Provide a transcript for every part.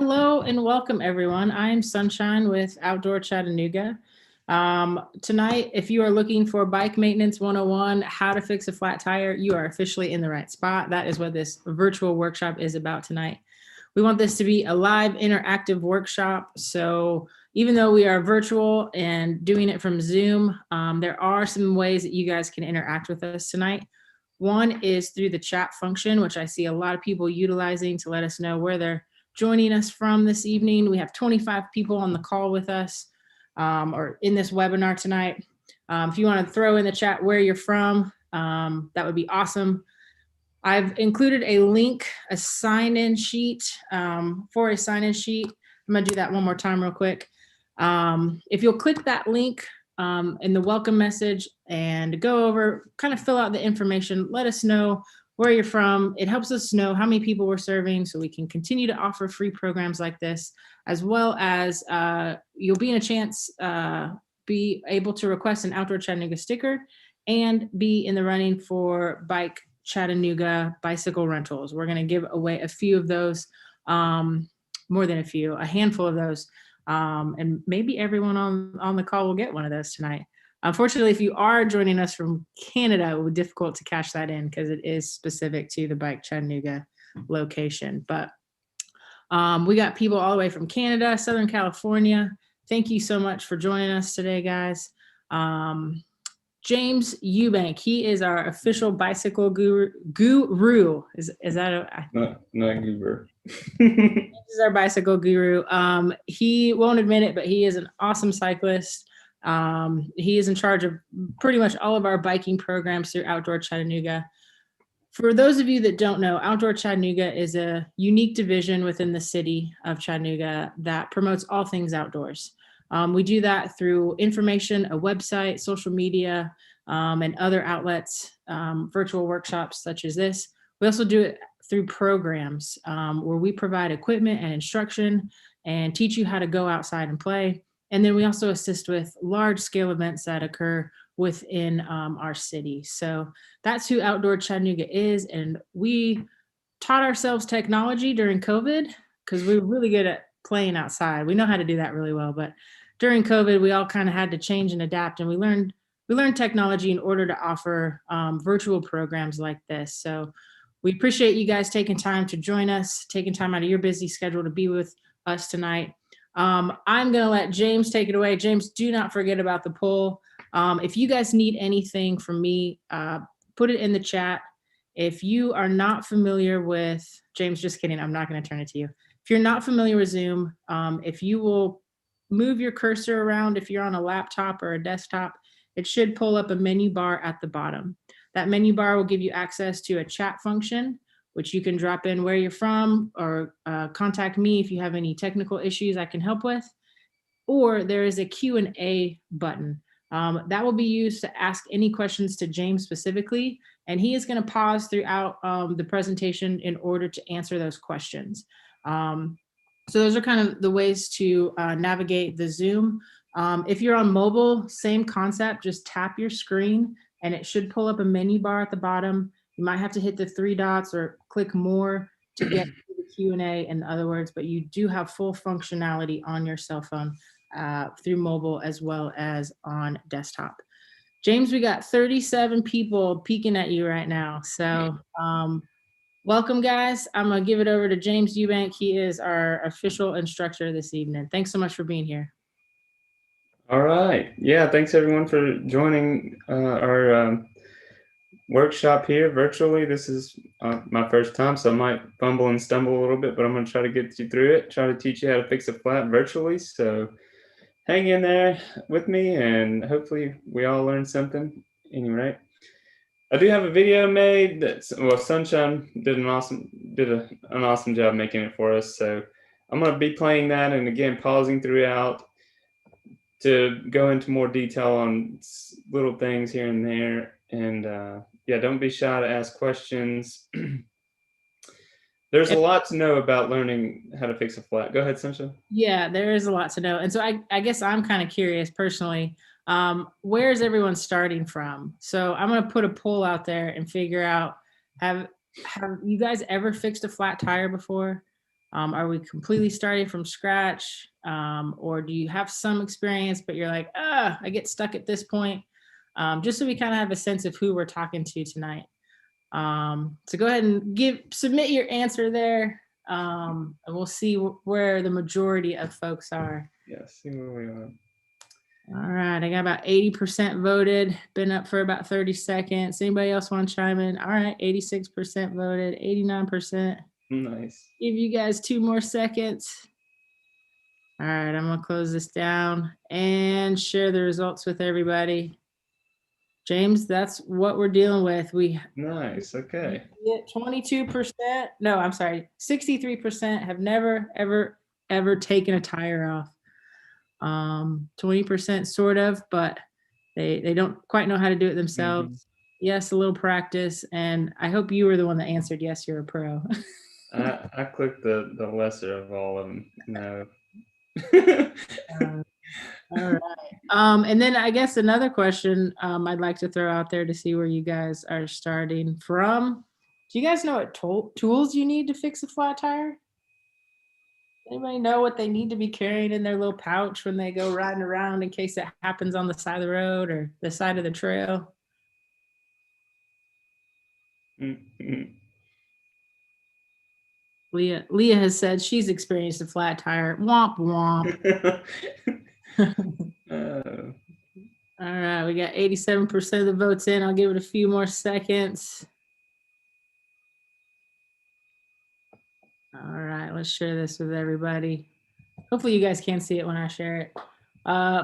Hello and welcome everyone. I'm Sunshine with Outdoor Chattanooga. Tonight, if you are looking for Bike Maintenance 101, how to fix a flat tire, you are officially in the right spot. That is what this virtual workshop is about tonight. We want this to be a live interactive workshop. So even though we are virtual and doing it from Zoom, there are some ways that you guys can interact with us tonight. One is through the chat function, which I see a lot of people utilizing to let us know where they're joining us from this evening. We have 25 people on the call with us or in this webinar tonight. If you want to throw in the chat where you're from, that would be awesome. I've included a link, a sign-in sheet for a sign-in sheet. I'm going to do that one more time real quick. If you'll click that link in the welcome message and go over, kind of fill out the information, let us know where you're from. It helps us know how many people we're serving so we can continue to offer free programs like this, as well as you'll be in a chance, be able to request an Outdoor Chattanooga sticker and be in the running for Bike Chattanooga bicycle rentals. We're going to give away a few of those, more than a few, a handful of those. And maybe everyone on the call will get one of those tonight. Unfortunately, if you are joining us from Canada, it will be difficult to cash that in because it is specific to the Bike Chattanooga location. But we got people all the way from Canada, Southern California. Thank you so much for joining us today, guys. James Eubank, he is our official bicycle guru. Is that a... Not guru. This is our bicycle guru. He won't admit it, but he is an awesome cyclist. He is in charge of pretty much all of our biking programs through Outdoor Chattanooga. For those of you that don't know, Outdoor Chattanooga is a unique division within the city of Chattanooga that promotes all things outdoors. We do that through information, a website, social media, and other outlets, virtual workshops such as this. We also do it through programs where we provide equipment and instruction and teach you how to go outside and play. And then we also assist with large scale events that occur within our city. So that's who Outdoor Chattanooga is. And we taught ourselves technology during COVID because we were really good at playing outside. We know how to do that really well. But during COVID, we all kind of had to change and adapt. And we learned technology in order to offer virtual programs like this. So we appreciate you guys taking time to join us, taking time out of your busy schedule to be with us tonight. I'm going to let James take it away. James, do not forget about the poll. If you guys need anything from me, put it in the chat. If you are not familiar with, James, just kidding, I'm not going to turn it to you. If you're not familiar with Zoom, if you will move your cursor around, if you're on a laptop or a desktop, it should pull up a menu bar at the bottom. That menu bar will give you access to a chat function, which you can drop in where you're from or contact me if you have any technical issues I can help with. Or there is a Q&A button. That will be used to ask any questions to James specifically, and he is going to pause throughout the presentation in order to answer those questions. So those are kind of the ways to navigate the Zoom. If you're on mobile, same concept, just tap your screen and it should pull up a menu bar at the bottom. You might have to hit the 3 dots or click more to get to the Q&A, in other words, but you do have full functionality on your cell phone through mobile as well as on desktop. James, we got 37 people peeking at you right now. So welcome, guys. I'm going to give it over to James Eubank. He is our official instructor this evening. Thanks so much for being here. All right. Yeah, thanks everyone for joining our workshop here virtually. This is my first time, so I might fumble and stumble a little bit, but I'm going to try to get you through it, try to teach you how to fix a flat virtually. So hang in there with me and hopefully we all learn something. Anyway, I do have a video made that's, well, Sunshine did an awesome job making it for us. So I'm going to be playing that and again pausing throughout to go into more detail on little things here and there. And yeah, don't be shy to ask questions. There's a lot to know about learning how to fix a flat. Go ahead, Sunshine. Yeah, there is a lot to know. And so I guess I'm kind of curious personally, where is everyone starting from? So I'm going to put a poll out there and figure out, have you guys ever fixed a flat tire before? Are we completely starting from scratch? Or do you have some experience, but you're like, I get stuck at this point? Just so we kind of have a sense of who we're talking to tonight. So go ahead and submit your answer there. And we'll see where the majority of folks are. Yeah, see where we are. All right, I got about 80% voted, been up for about 30 seconds. Anybody else want to chime in? All right, 86% voted, 89%. Nice. Give you guys 2 more seconds. All right, I'm gonna close this down and share the results with everybody. James, that's what we're dealing with. Nice, okay. 22%, no, I'm sorry, 63% have never, ever taken a tire off. 20% sort of, but they don't quite know how to do it themselves. Yes, a little practice. And I hope you were the one that answered yes, you're a pro. I clicked the lesser of all of them. No. All right. And then I guess another question I'd like to throw out there to see where you guys are starting from. Do you guys know what tools you need to fix a flat tire? Anybody know what they need to be carrying in their little pouch when they go riding around in case it happens on the side of the road or the side of the trail? Leah has said she's experienced a flat tire. Womp womp. All right, we got 87% of the votes in. I'll give it a few more seconds. All right, let's share this with everybody. Hopefully you guys can see it when I share it.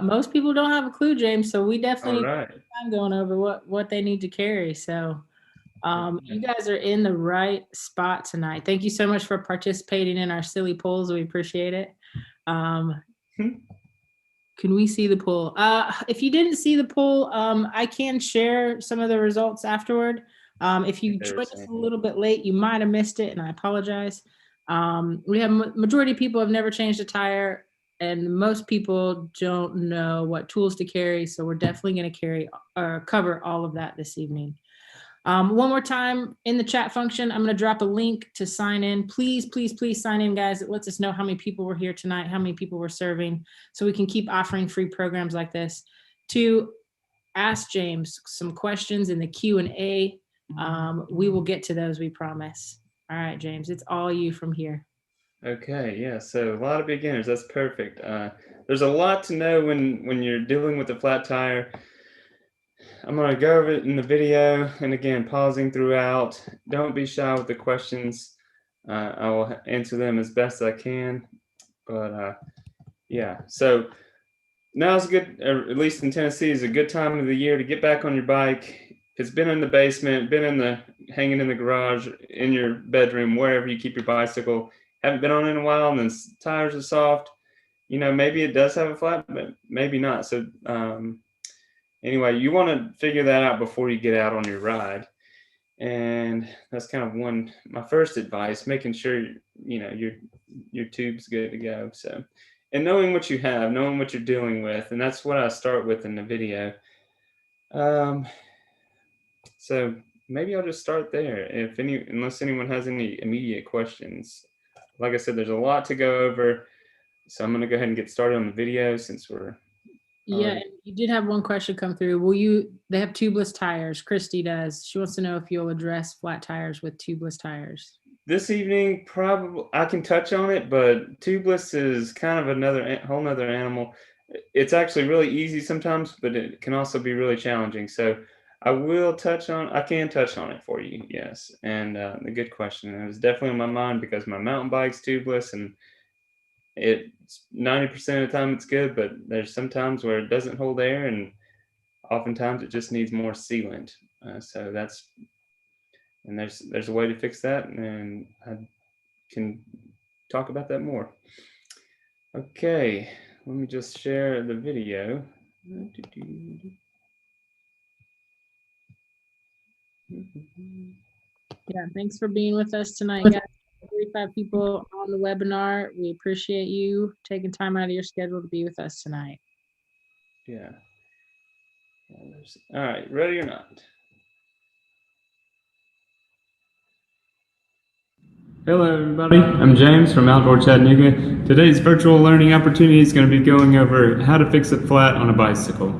Most people don't have a clue, James, so we definitely need time going over what they need to carry. So you guys are in the right spot tonight. Thank you so much for participating in our silly polls. We appreciate it. Can we see the poll? If you didn't see the poll, I can share some of the results afterward. If you joined us a little bit late, you might have missed it, and I apologize. We have majority of people have never changed a tire, and most people don't know what tools to carry. So we're definitely going to cover all of that this evening. One more time in the chat function, I'm going to drop a link to sign in. Please, please, please sign in, guys. It lets us know how many people were here tonight, how many people were serving, so we can keep offering free programs like this. To ask James some questions in the Q&A, we will get to those, we promise. All right, James, it's all you from here. Okay, yeah, so a lot of beginners, that's perfect. There's a lot to know when you're dealing with a flat tire. I'm going to go over it in the video, and again, pausing throughout. Don't be shy with the questions. I will answer them as best I can. But yeah, so now's good, at least in Tennessee, is a good time of the year to get back on your bike. If it's been in the basement, hanging in the garage, in your bedroom, wherever you keep your bicycle, haven't been on it in a while, and the tires are soft, maybe it does have a flat, but maybe not. So anyway, you want to figure that out before you get out on your ride. And that's kind of my first advice, making sure, your tube's good to go. So, and knowing what you have, knowing what you're dealing with. And that's what I start with in the video. So maybe I'll just start there. Unless anyone has any immediate questions. Like I said, there's a lot to go over. So I'm going to go ahead and get started on the video since we're Yeah, you did have one question come through. They have tubeless tires. Christy does. She wants to know if you'll address flat tires with tubeless tires. This evening, probably I can touch on it, but tubeless is kind of whole nother animal. It's actually really easy sometimes, but it can also be really challenging. So I can touch on it for you. Yes. And a good question. It was definitely on my mind because my mountain bike's tubeless, and it's 90% of the time it's good, but there's some times where it doesn't hold air, and oftentimes it just needs more sealant. So there's a way to fix that, and I can talk about that more. Okay, let me just share the video. Yeah, thanks for being with us tonight, guys. 35 people on the webinar. We appreciate you taking time out of your schedule to be with us tonight. Yeah. All right, ready or not? Hello everybody, I'm James from Outdoor Chattanooga. Today's virtual learning opportunity is going to be going over how to fix a flat on a bicycle.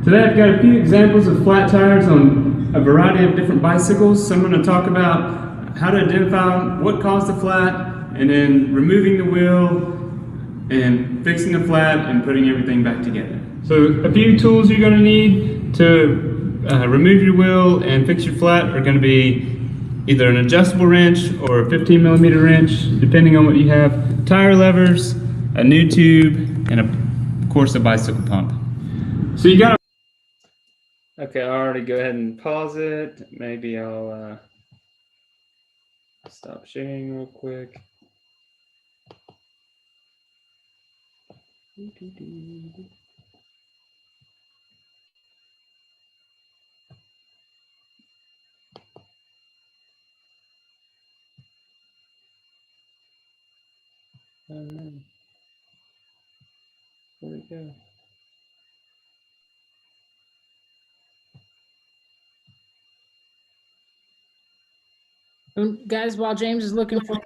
Today I've got a few examples of flat tires on a variety of different bicycles. So I'm going to talk about how to identify what caused the flat, and then removing the wheel and fixing the flat and putting everything back together. So a few tools you're going to need to remove your wheel and fix your flat are going to be either an adjustable wrench or a 15mm wrench, depending on what you have, tire levers, a new tube, and of course a bicycle pump. So you gotta... Okay, I'll already go ahead and pause it. Maybe I'll stop sharing real quick. Where'd it go? Guys, while James is looking for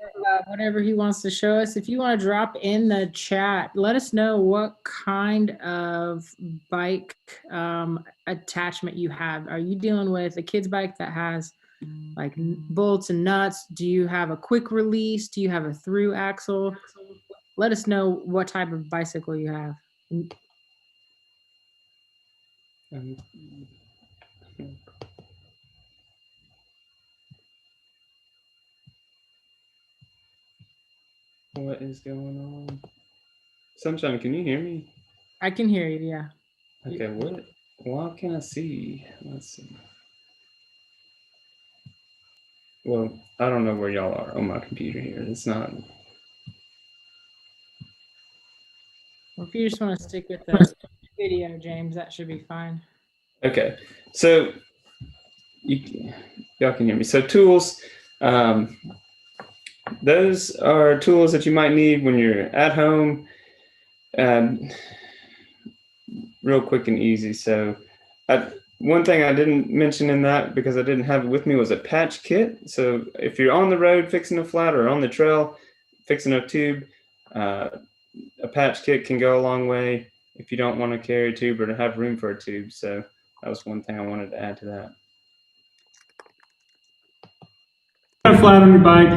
whatever he wants to show us, if you want to drop in the chat, let us know what kind of bike attachment you have. Are you dealing with a kid's bike that has like bolts and nuts? Do you have a quick release? Do you have a through axle? Let us know what type of bicycle you have. What is going on? Sunshine, can you hear me? I can hear you, yeah. Okay, what? Why can't I see? Let's see. Well, I don't know where y'all are on my computer here. It's not. Well, if you just want to stick with the video, James, that should be fine. Okay, so y'all can hear me. So tools, those are tools that you might need when you're at home. Real quick and easy. So one thing I didn't mention in that, because I didn't have it with me, was a patch kit. So if you're on the road fixing a flat or on the trail fixing a tube, a patch kit can go a long way if you don't want to carry a tube or to have room for a tube. So that was one thing I wanted to add to that. A flat on your bike,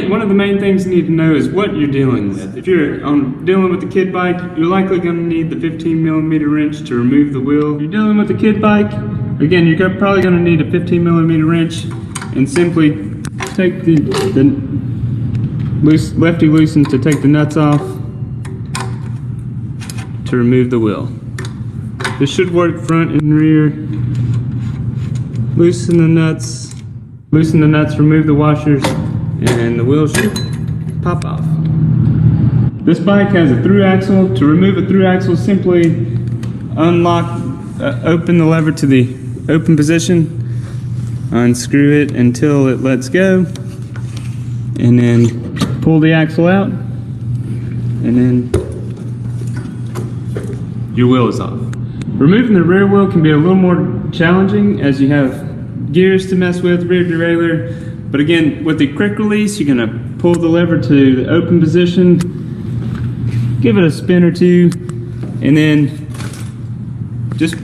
one of the main things you need to know is what you're dealing with. If you're dealing with the kid bike, you're likely going to need the 15mm wrench to remove the wheel. If you're dealing with the kid bike, again, you're probably going to need a 15mm wrench, and simply take the lefty loosen to take the nuts off to remove the wheel. This should work front and rear. Loosen the nuts, remove the washers, and the wheel should pop off. This bike has a through axle. To remove a through axle, simply open the lever to the open position, unscrew it until it lets go, and then pull the axle out, and then your wheel is off. Removing the rear wheel can be a little more challenging, as you have gears to mess with, rear derailleur. But again, with the quick release, you're going to pull the lever to the open position, give it a spin or two, and then just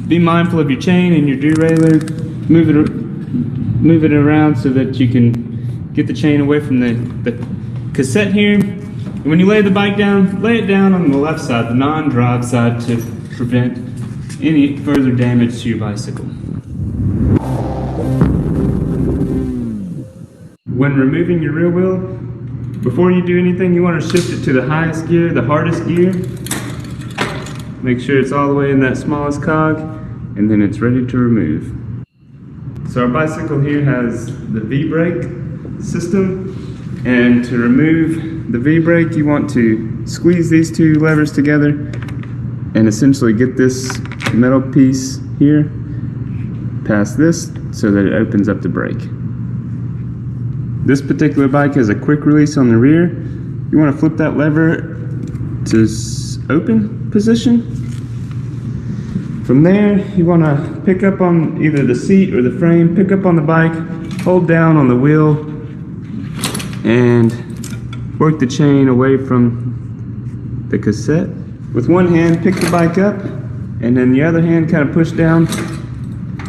be mindful of your chain and your derailleur. Move it around so that you can get the chain away from the cassette here. And when you lay the bike down, lay it down on the left side, the non-drive side, to prevent any further damage to your bicycle. When removing your rear wheel, before you do anything, you want to shift it to the highest gear, the hardest gear. Make sure it's all the way in that smallest cog, and then it's ready to remove. So our bicycle here has the V-brake system, and to remove the V-brake, you want to squeeze these two levers together and essentially get this metal piece here past this so that it opens up the brake. This particular bike has a quick release on the rear. You want to flip that lever to open position. From there, you want to pick up on either the seat or the frame, pick up on the bike, hold down on the wheel, and work the chain away from the cassette. With one hand, pick the bike up, and then the other hand kind of push down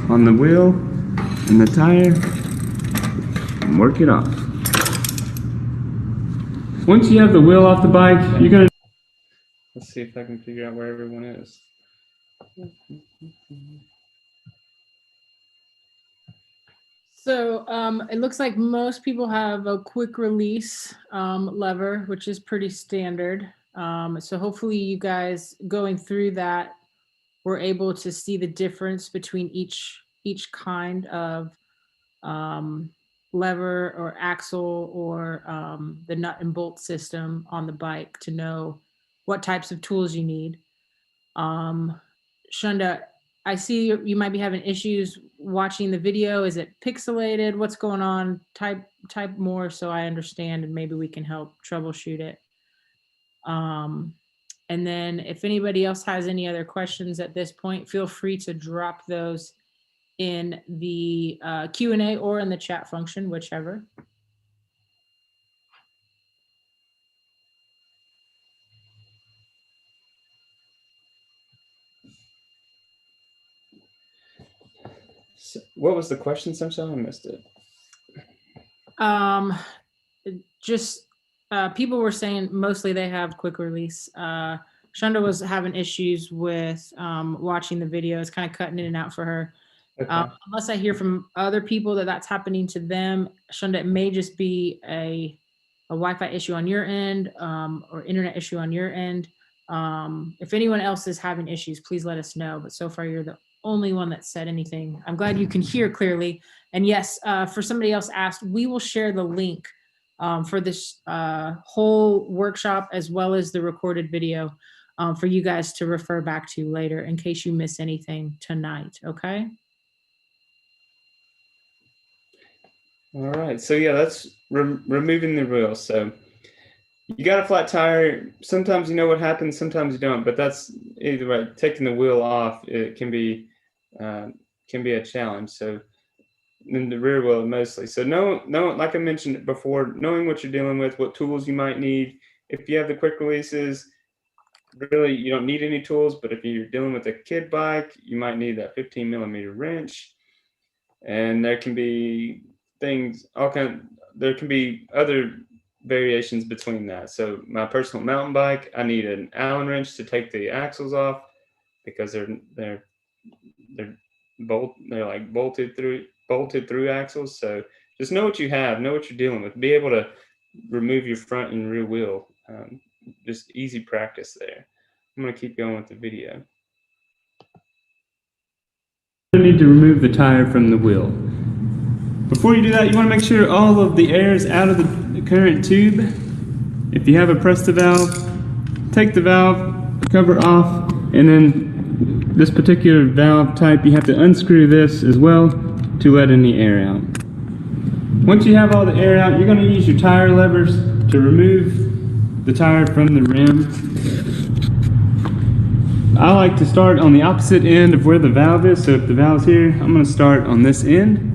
on the wheel and the tire and work it off. Once you have the wheel off the bike, you're gonna... Let's see if I can figure out where everyone is. So it looks like most people have a quick release lever, which is pretty standard. So hopefully you guys going through that were able to see the difference between each kind of lever or axle or the nut and bolt system on the bike to know what types of tools you need. Shunda, I see you might be having issues watching the video. Is it pixelated? What's going on? Type more so I understand and maybe we can help troubleshoot it. And then if anybody else has any other questions at this point, feel free to drop those in the Q&A or in the chat function, whichever. So what was the question, Sunshine? I missed it. Just people were saying mostly they have quick release. Shunda was having issues with watching the video. It's kind of cutting in and out for her. Okay. Unless I hear from other people that that's happening to them, Shunda, it may just be a Wi-Fi issue on your end or internet issue on your end. If anyone else is having issues, please let us know. But so far, you're the only one that said anything. I'm glad you can hear clearly. And yes, for somebody else asked, we will share the link for this whole workshop as well as the recorded video for you guys to refer back to later in case you miss anything tonight, okay? All right, so yeah, that's removing the wheel. So you got a flat tire. Sometimes you know what happens, sometimes you don't. But that's either way. Taking the wheel off, it can be a challenge. So in the rear wheel mostly. So no, like I mentioned before, knowing what you're dealing with, what tools you might need. If you have the quick releases, really you don't need any tools. But if you're dealing with a kid bike, you might need that 15mm wrench. And there can be things, there can be other variations between that. So my personal mountain bike, I need an Allen wrench to take the axles off because they're like bolted through axles. So just know what you have, know what you're dealing with, be able to remove your front and rear wheel. Just easy practice there. I'm going to keep going with the video. You need to remove the tire from the wheel. Before you do that, you want to make sure all of the air is out of the current tube. If you have a press the valve, take the valve cover off, and then this particular valve type, you have to unscrew this as well to let any air out. Once you have all the air out, you're going to use your tire levers to remove the tire from the rim. I like to start on the opposite end of where the valve is. So if the valve's here, I'm going to start on this end.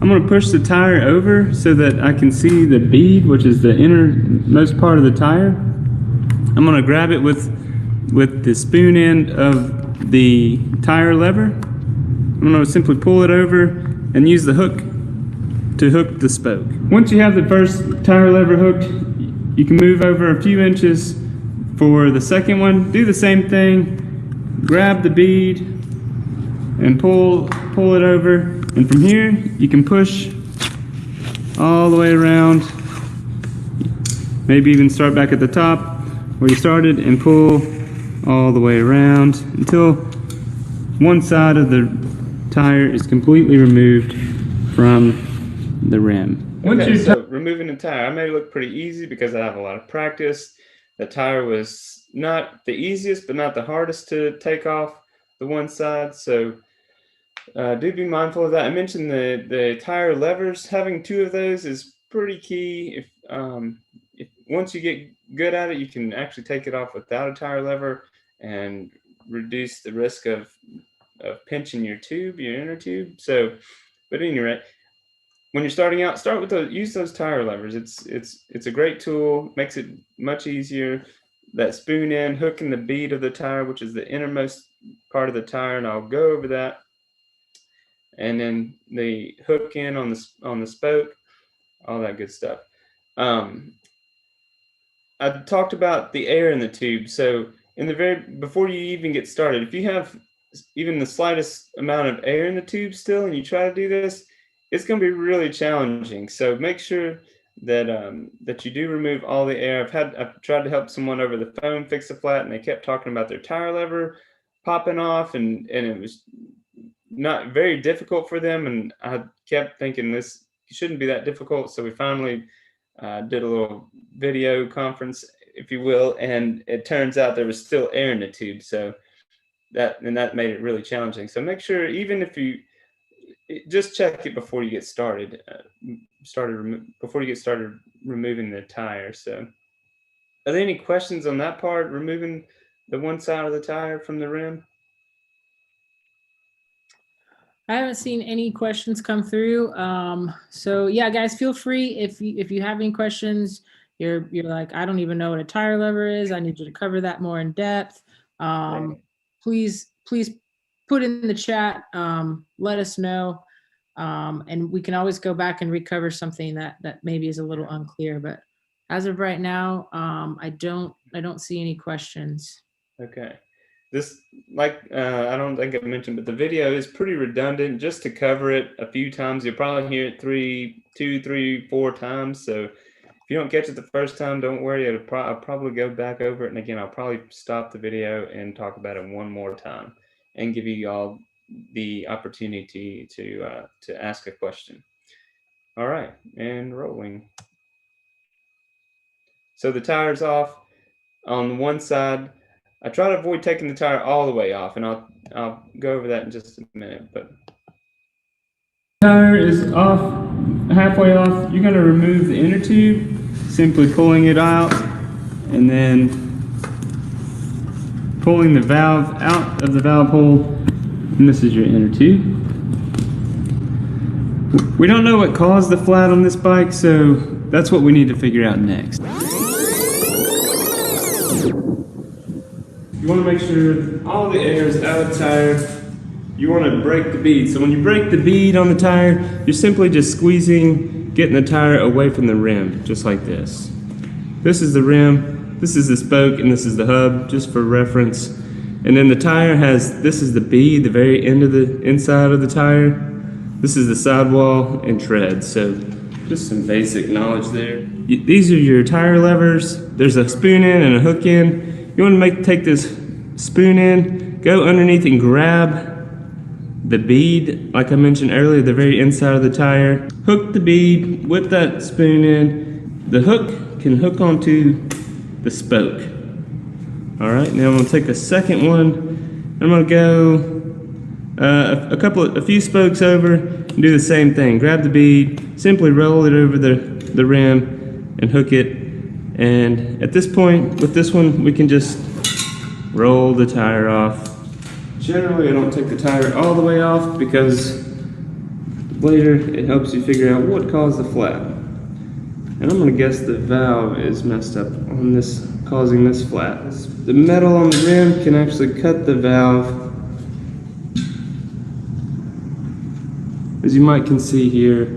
I'm going to push the tire over so that I can see the bead, which is the innermost part of the tire. I'm going to grab it with the spoon end of the tire lever. I'm going to simply pull it over and use the hook to hook the spoke. Once you have the first tire lever hooked, you can move over a few inches for the second one. Do the same thing. Grab the bead and pull it over. And from here, you can push all the way around, maybe even start back at the top where you started and pull all the way around until one side of the tire is completely removed from the rim. Okay, so removing the tire, I made it look pretty easy because I have a lot of practice. The tire was not the easiest, but not the hardest to take off the one side. So do be mindful of that. I mentioned the tire levers. Having two of those is pretty key. If once you get good at it, you can actually take it off without a tire lever and reduce the risk of pinching your inner tube. So, but anyway, when you're starting out, start with use those tire levers. It's a great tool, makes it much easier. That spoon end, hooking the bead of the tire, which is the innermost part of the tire, and I'll go over that. And then the hook in on the spoke, all that good stuff. I talked about the air in the tube. So before you even get started, if you have even the slightest amount of air in the tube still, and you try to do this, it's going to be really challenging. So make sure that you do remove all the air. I've tried to help someone over the phone fix a flat, and they kept talking about their tire lever popping off, and it was not very difficult for them. And I kept thinking this shouldn't be that difficult. So we finally did a little video conference, if you will, and it turns out there was still air in the tube. So that made it really challenging. So make sure, even if you just check it before you get started, before you get started removing the tire. So are there any questions on that part, removing the one side of the tire from the rim? I haven't seen any questions come through. So yeah, guys, feel free if you have any questions. You're like, I don't even know what a tire lever is. I need you to cover that more in depth. Right. Please put in the chat. Let us know, and we can always go back and recover something that maybe is a little unclear. But as of right now, I don't see any questions. Okay. This, I don't think I mentioned, but the video is pretty redundant. Just to cover it a few times, you'll probably hear it 2, 3, 4 times. So if you don't catch it the first time, don't worry. I'll probably go back over it. And again, I'll probably stop the video and talk about it one more time and give you all the opportunity to ask a question. All right, and rolling. So the tire's off on one side. I try to avoid taking the tire all the way off, and I'll go over that in just a minute. But tire is off, halfway off. You're going to remove the inner tube, simply pulling it out, and then pulling the valve out of the valve hole. And this is your inner tube. We don't know what caused the flat on this bike, so that's what we need to figure out next. You want to make sure all the air is out of the tire. You want to break the bead. So when you break the bead on the tire, you're simply just squeezing, getting the tire away from the rim, just like this. This is the rim, this is the spoke, and this is the hub, just for reference. And then the tire this is the bead, the very end of the inside of the tire. This is the sidewall and tread. So just some basic knowledge there. These are your tire levers. There's a spoon in and a hook in. You want to take this spoon in, go underneath and grab the bead, like I mentioned earlier, the very inside of the tire. Hook the bead, whip that spoon in. The hook can hook onto the spoke. All right, now I'm going to take a second one. I'm going to go a few spokes over and do the same thing. Grab the bead, simply roll it over the rim and hook it. And at this point, with this one, we can just roll the tire off. Generally, I don't take the tire all the way off because later it helps you figure out what caused the flat. And I'm gonna guess the valve is messed up on this, causing this flat. The metal on the rim can actually cut the valve. As you might can see here,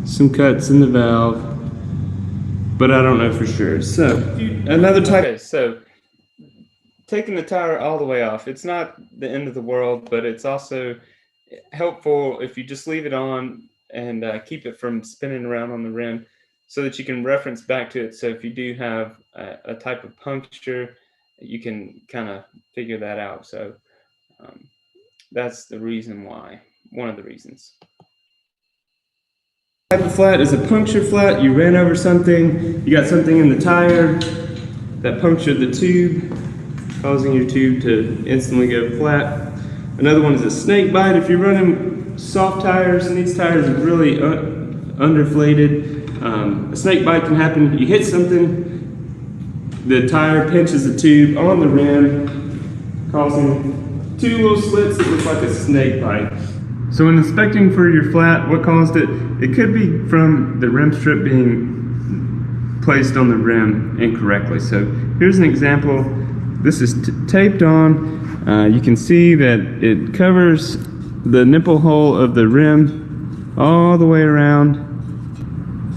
some cuts in the valve. But I don't know for sure. So another type. Okay, so taking the tire all the way off, it's not the end of the world, but it's also helpful if you just leave it on and keep it from spinning around on the rim so that you can reference back to it. So if you do have a type of puncture, you can kind of figure that out. So that's the reason why, one of the reasons. Type of flat is a puncture flat. You ran over something, you got something in the tire that punctured the tube, causing your tube to instantly go flat. Another one is a snake bite. If you're running soft tires and these tires are really underflated, a snake bite can happen. You hit something, the tire pinches the tube on the rim, causing 2 little slits that look like a snake bite. So in inspecting for your flat, what caused it? It could be from the rim strip being placed on the rim incorrectly. So here's an example. This is taped on. You can see that it covers the nipple hole of the rim all the way around.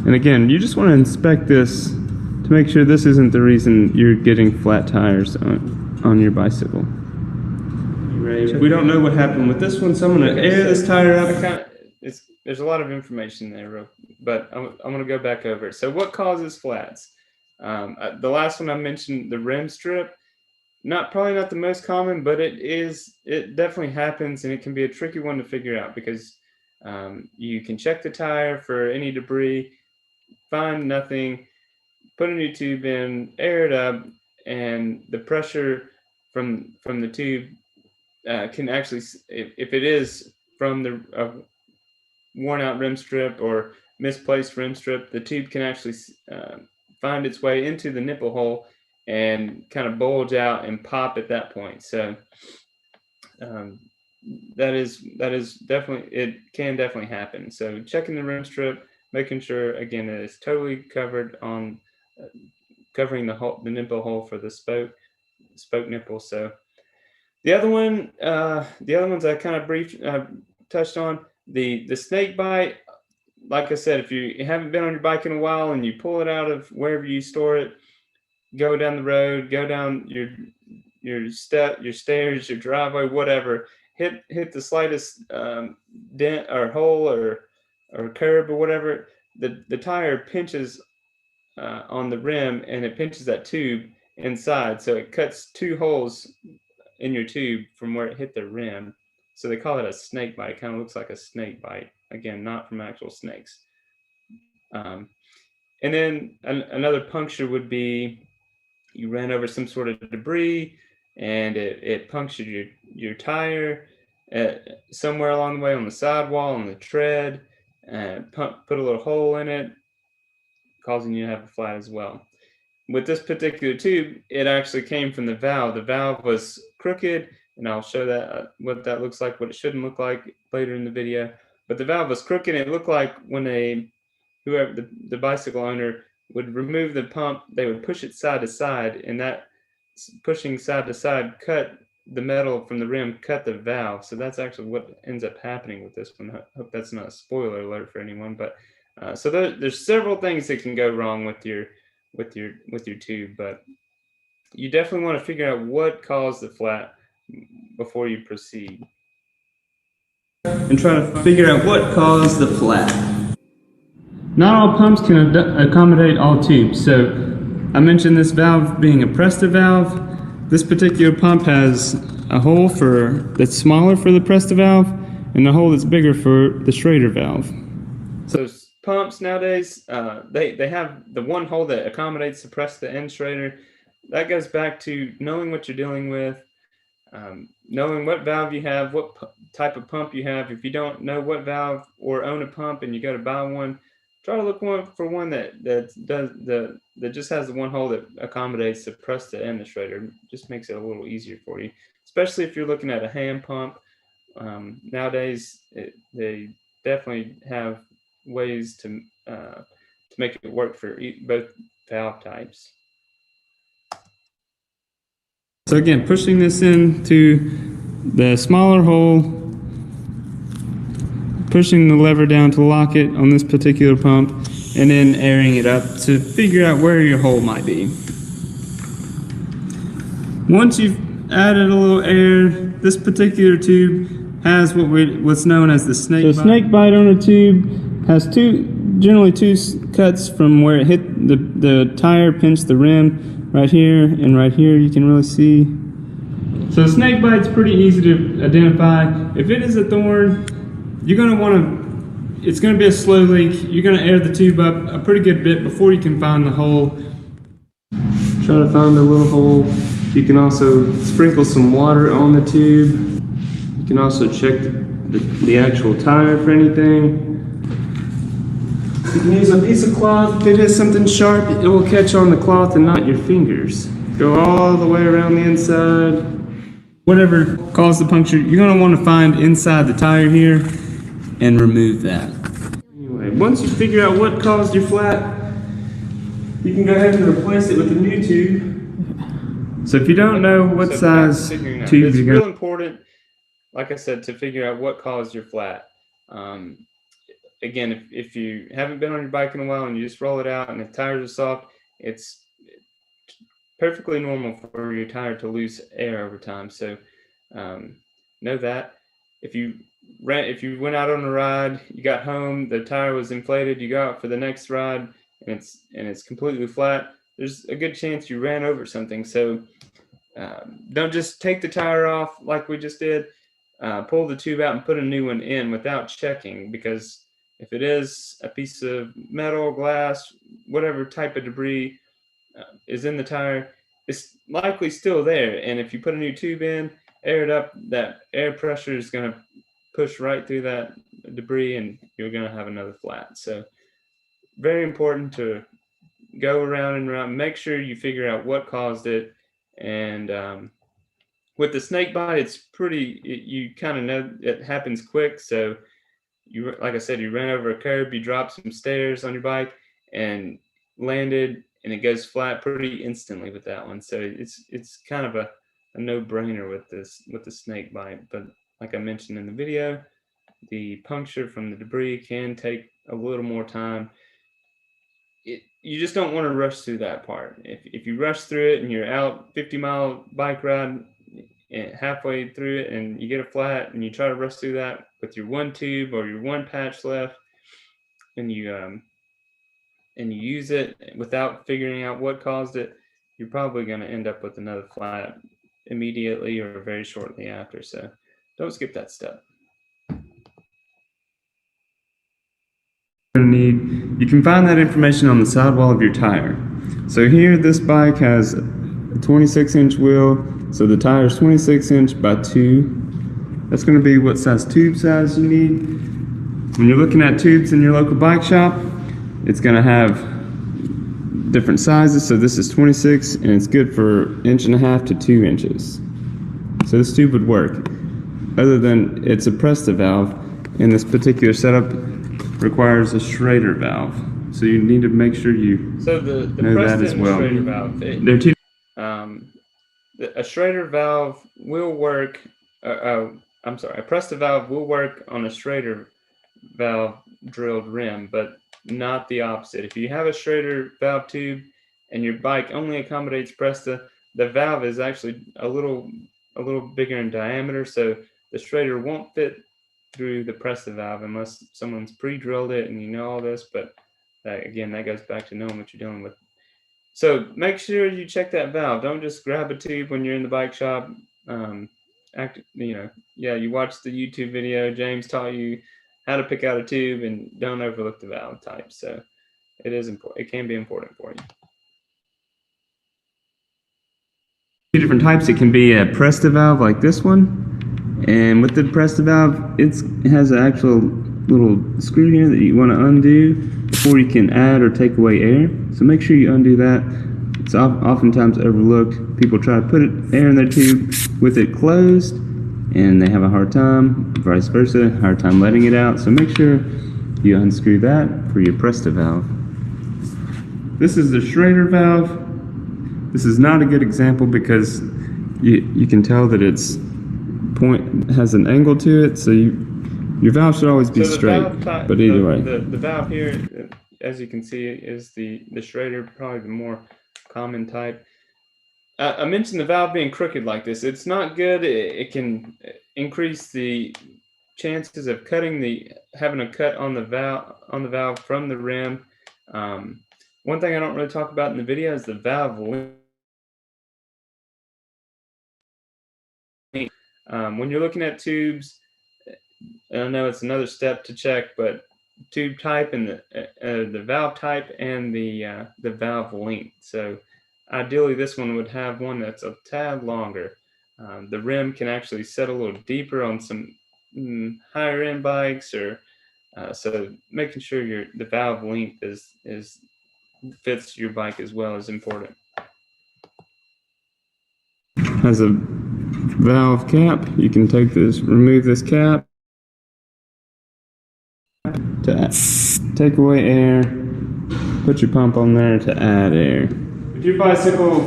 And again, you just want to inspect this to make sure this isn't the reason you're getting flat tires on your bicycle. We don't know what happened with this one, so I'm going to air this tire up. There's a lot of information there, but I'm going to go back over it. So what causes flats? The last one I mentioned, the rim strip, probably not the most common, but it definitely happens, and it can be a tricky one to figure out because you can check the tire for any debris, find nothing, put a new tube in, air it up, and the pressure from the tube can actually, if it is from the worn out rim strip or misplaced rim strip, the tube can actually find its way into the nipple hole and kind of bulge out and pop at that point. So that is definitely, it can definitely happen. So checking the rim strip, making sure again that it's totally covered on covering the nipple hole for the spoke nipple. So the other ones I kind of touched on, the snake bite. Like I said, if you haven't been on your bike in a while and you pull it out of wherever you store it, go down the road, go down your stairs, your driveway, whatever, hit the slightest dent or hole or curb or whatever, the tire pinches on the rim, and it pinches that tube inside, so it cuts two holes in your tube from where it hit the rim. So they call it a snake bite. It kind of looks like a snake bite. Again, not from actual snakes. And then another puncture would be you ran over some sort of debris and it punctured your tire somewhere along the way on the sidewall, on the tread, and put a little hole in it, causing you to have a flat as well. With this particular tube, it actually came from the valve. The valve was crooked, and I'll show that what that looks like, what it shouldn't look like later in the video. But the valve was crooked, and it looked like when whoever the bicycle owner would remove the pump, they would push it side to side, and that pushing side to side cut the metal from the rim, cut the valve. So that's actually what ends up happening with this one. I hope that's not a spoiler alert for anyone, but so there's several things that can go wrong with your tube, but you definitely want to figure out what caused the flat before you proceed. And try to figure out what caused the flat. Not all pumps can accommodate all tubes. So I mentioned this valve being a Presta valve. This particular pump has a hole that's smaller for the Presta valve and a hole that's bigger for the Schrader valve. So pumps nowadays, they have the one hole that accommodates the Presta and Schrader. That goes back to knowing what you're dealing with, knowing what valve you have, what type of pump you have. If you don't know what valve or own a pump and you go to buy one, try to look for one that just has the one hole that accommodates the Presta and the Schrader. It just makes it a little easier for you, especially if you're looking at a hand pump. Nowadays, they definitely have ways to make it work for both valve types. So again, pushing this into the smaller hole, pushing the lever down to lock it on this particular pump, and then airing it up to figure out where your hole might be. Once you've added a little air, this particular tube has what's known as the snake bite. So snake bite on a tube has generally two cuts from where it hit the tire, pinched the rim, right here and right here. You can really see. So snake bite's pretty easy to identify. If it is a thorn, you're going to want to, it's going to be a slow leak. You're going to air the tube up a pretty good bit before you can find the hole. Try to find the little hole. You can also sprinkle some water on the tube. You can also check the actual tire for anything. You can use a piece of cloth. If it is something sharp, it will catch on the cloth and not your fingers. Go all the way around the inside. Whatever caused the puncture, you're going to want to find inside the tire here. and remove that. Anyway, once you figure out what caused your flat, you can go ahead and replace it with a new tube. So if you don't know what size tube you're going to... It's real important, like I said, to figure out what caused your flat. Again, if you haven't been on your bike in a while and you just roll it out and the tires are soft, it's perfectly normal for your tire to lose air over time. So know that. If you went out on a ride, you got home, the tire was inflated, you go out for the next ride and it's completely flat, there's a good chance you ran over something. So don't just take the tire off like we just did. Pull the tube out and put a new one in without checking, because if it is a piece of metal, glass, whatever type of debris is in the tire, it's likely still there. And if you put a new tube in, air it up, that air pressure is going to push right through that debris and you're going to have another flat. So very important to go around and around, make sure you figure out what caused it. And with the snake bite, it's pretty, you kind of know it happens quick. So you, like I said, you ran over a curb, you dropped some stairs on your bike and landed, and it goes flat pretty instantly with that one. So it's kind of a no-brainer with the snake bite. But like I mentioned in the video, the puncture from the debris can take a little more time. You just don't want to rush through that part. If you rush through it and you're out 50-mile bike ride and halfway through it and you get a flat and you try to rush through that with your one tube or your one patch left, and you use it without figuring out what caused it, you're probably going to end up with another flat immediately or very shortly after. So don't skip that step. You can find that information on the sidewall of your tire. So here, this bike has a 26-inch wheel, so the tire is 26-inch by 2. That's going to be what size tube size you need. When you're looking at tubes in your local bike shop, it's going to have different sizes. So this is 26, and it's good for 1.5 to 2 inches. So this tube would work. Other than it's a Presta valve, in this particular setup requires a Schrader valve. So you need to make sure you know that as well. Schrader valve, they're two. A Schrader valve will work. I'm sorry, a Presta valve will work on a Schrader valve drilled rim, but not the opposite. If you have a Schrader valve tube and your bike only accommodates Presta, the valve is actually a little bigger in diameter, so the Schrader won't fit through the Presta valve unless someone's pre-drilled it and you know all this. But again, that goes back to knowing what you're dealing with. So make sure you check that valve. Don't just grab a tube when you're in the bike shop. You watched the YouTube video. James taught you how to pick out a tube, and don't overlook the valve type. So it is important. It can be important for you. Two different types. It can be a Presta valve like this one. And with the Presta valve, it has an actual little screw here that you want to undo before you can add or take away air. So make sure you undo that. It's oftentimes overlooked. People try to put air in their tube with it closed, and they have a hard time, vice versa, hard time letting it out. So make sure you unscrew that for your Presta valve. This is the Schrader valve. This is not a good example because you can tell that it's has an angle to it, so your valve should always be straight. But either way, the valve here, as you can see, is the Schrader, probably the more common type. I mentioned the valve being crooked like this. It's not good. It can increase the chances of having a cut on the valve from the rim. One thing I don't really talk about in the video is the valve length. When you're looking at tubes, and I know it's another step to check, but tube type and the valve type and the valve length. So ideally, this one would have one that's a tad longer. The rim can actually set a little deeper on some higher end bikes, or so making sure the valve length fits your bike as well is important. Has a valve cap. You can remove this cap. to take away air, put your pump on there to add air. If your bicycle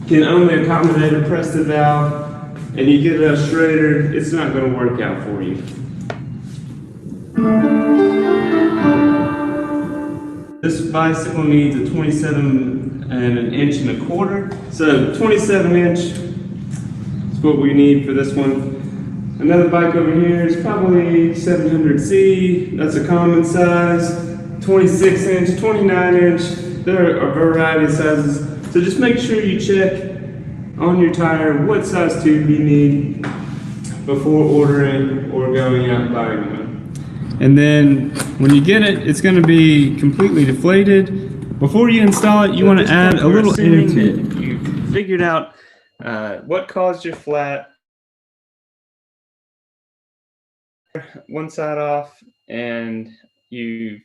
can only accommodate a Preston valve and you get a Schrader, it's not going to work out for you. This bicycle needs a 27.25 inches. So 27 inch is what we need for this one. Another bike over here is probably 700C. That's a common size. 26 inch, 29 inch. There are a variety of sizes. So just make sure you check on your tire what size tube you need before ordering or going out and buying one. And then when you get it, it's going to be completely deflated. Before you install it, you want to add a little inner tube. You figured out what caused your flat, one side off, and you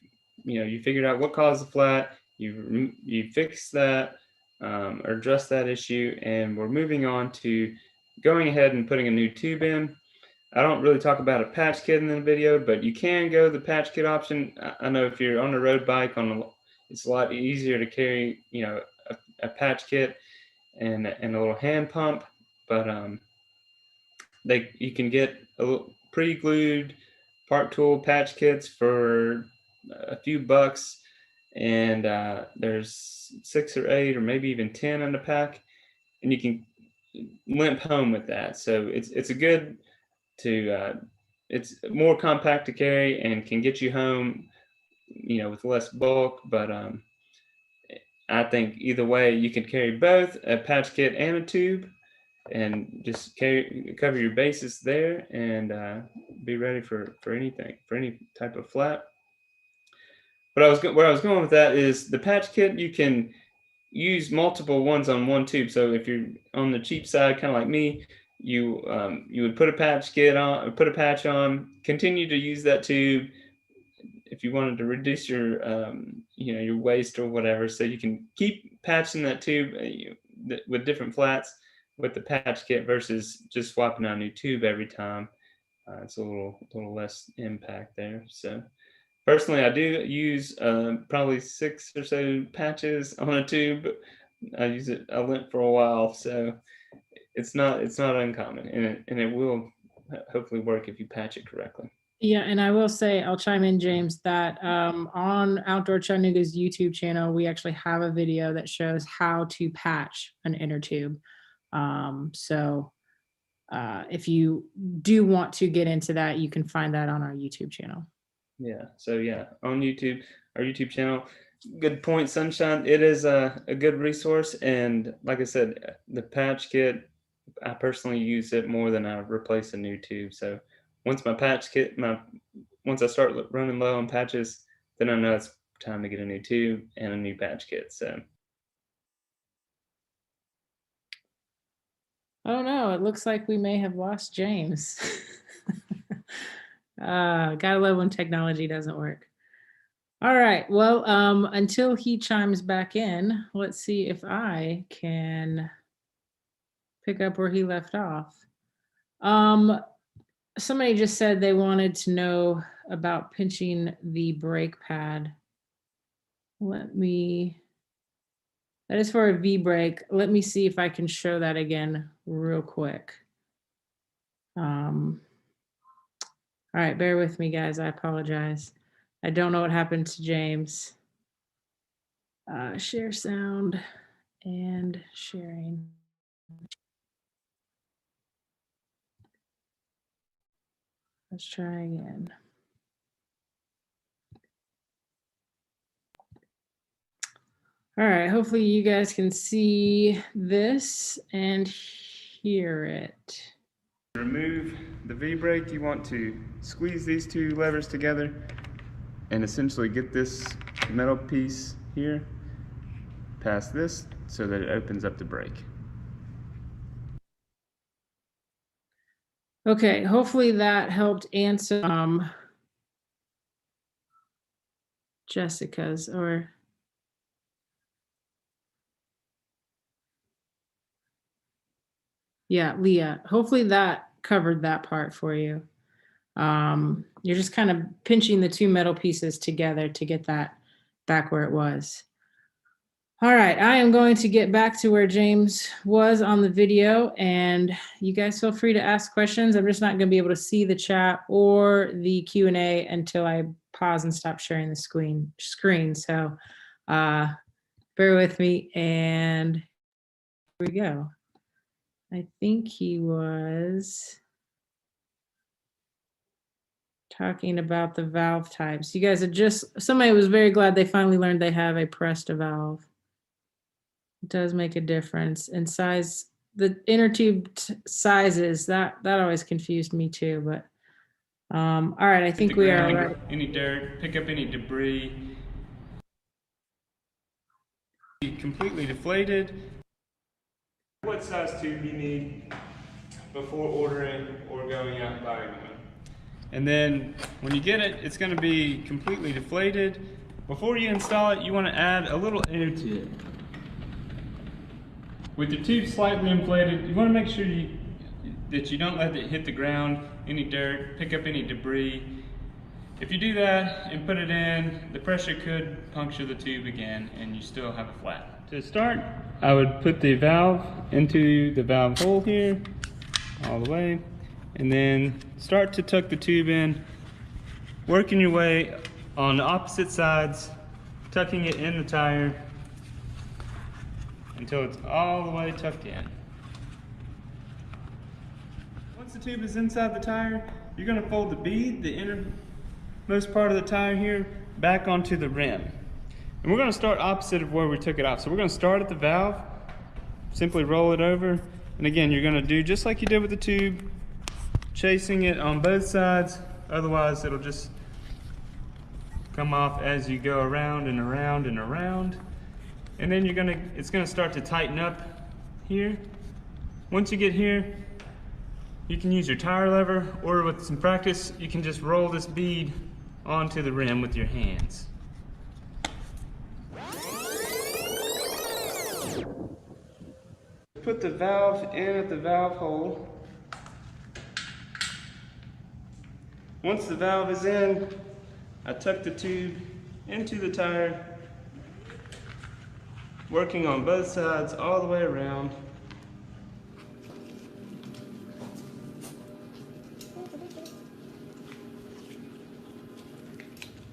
figured out what caused the flat. You fixed that or addressed that issue, and we're moving on to going ahead and putting a new tube in. I don't really talk about a patch kit in the video, but you can go the patch kit option. I know if you're on a road bike, it's a lot easier to carry, a patch kit and a little hand pump. But you can get a little pre-glued Park Tool patch kits for a few bucks, and there's 6 or 8 or maybe even 10 in the pack, and you can limp home with that. So it's a good it's more compact to carry and can get you home, with less bulk. But I think either way, you can carry both a patch kit and a tube, and just cover your bases there, and be ready for anything, for any type of flat. But where I was going with that is the patch kit. You can use multiple ones on one tube. So if you're on the cheap side, kind of like me, you would put a patch kit on, or put a patch on, continue to use that tube if you wanted to reduce your your waste or whatever. So you can keep patching that tube with different flats with the patch kit versus just swapping out a new tube every time. It's a little less impact there. So personally, I do use probably 6 or so patches on a tube. I limp for a while, so it's not uncommon, and it will hopefully work if you patch it correctly. Yeah, and I will say, I'll chime in, James, that on Outdoor Chattanooga's YouTube channel, we actually have a video that shows how to patch an inner tube. So if you do want to get into that, you can find that on our YouTube channel. Yeah, so yeah, on YouTube, our YouTube channel. Good point, Sunshine. It is a good resource, and like I said, the patch kit, I personally use it more than I replace a new tube. So once my patch kit, once I start running low on patches, then I know it's time to get a new tube and a new patch kit. So oh no, it looks like we may have lost James. Gotta love when technology doesn't work. All right, well, until he chimes back in, let's see if I can pick up where he left off. Somebody just said they wanted to know about pinching the brake pad. That is for a V brake. Let me see if I can show that again real quick. All right, bear with me, guys. I apologize. I don't know what happened to James. Share sound and sharing. Let's try again. All right, hopefully you guys can see this and hear it. remove the V-brake, you want to squeeze these 2 levers together and essentially get this metal piece here past this so that it opens up the brake. Okay, hopefully that helped answer Jessica's or yeah, Leah. Hopefully that covered that part for you. You're just kind of pinching the two metal pieces together to get that back where it was. All right, I am going to get back to where James was on the video, and you guys feel free to ask questions. I'm just not going to be able to see the chat or the Q&A until I pause and stop sharing the screen. So bear with me, and here we go. I think he was talking about the valve types. You guys are somebody was very glad they finally learned they have a pressed valve. It does make a difference. And size, the inner tube sizes, that always confused me too, but all right, I think we are right. Any dirt, pick up any debris. Completely deflated. What size tube you need before ordering or going out and buying one. And then when you get it, it's going to be completely deflated. Before you install it, you want to add a little air to it. With the tube slightly inflated, you want to make sure that you don't let it hit the ground, any dirt, pick up any debris. If you do that and put it in, the pressure could puncture the tube again and you still have a flat. To start, I would put the valve into the valve hole here, all the way, and then start to tuck the tube in, working your way on the opposite sides, tucking it in the tire until it's all the way tucked in. Once the tube is inside the tire, you're going to fold the bead, the innermost part of the tire here, back onto the rim. And we're going to start opposite of where we took it off. So we're going to start at the valve, simply roll it over, and again you're going to do just like you did with the tube, chasing it on both sides, otherwise it'll just come off as you go around and around and around. And then it's gonna start to tighten up here. Once you get here, you can use your tire lever, or with some practice, you can just roll this bead onto the rim with your hands. Put the valve in at the valve hole. Once the valve is in, I tuck the tube into the tire, working on both sides all the way around.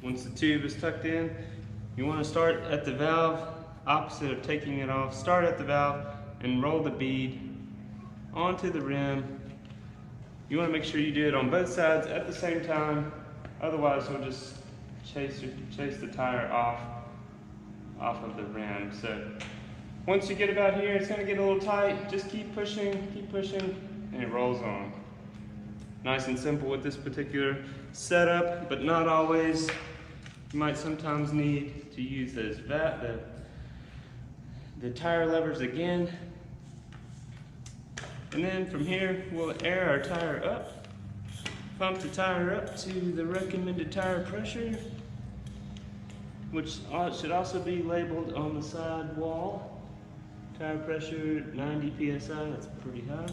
Once the tube is tucked in, you want to start at the valve, opposite of taking it off. Start at the valve and roll the bead onto the rim. You want to make sure you do it on both sides at the same time, otherwise you'll just chase the tire off of the rim. So once you get about here, it's going to get a little tight. Just keep pushing, and it rolls on. Nice and simple with this particular setup, but not always. You might sometimes need to use those the tire levers again. And then from here, we'll air our tire up, pump the tire up to the recommended tire pressure, which should also be labeled on the side wall. Tire pressure 90 psi, that's pretty high.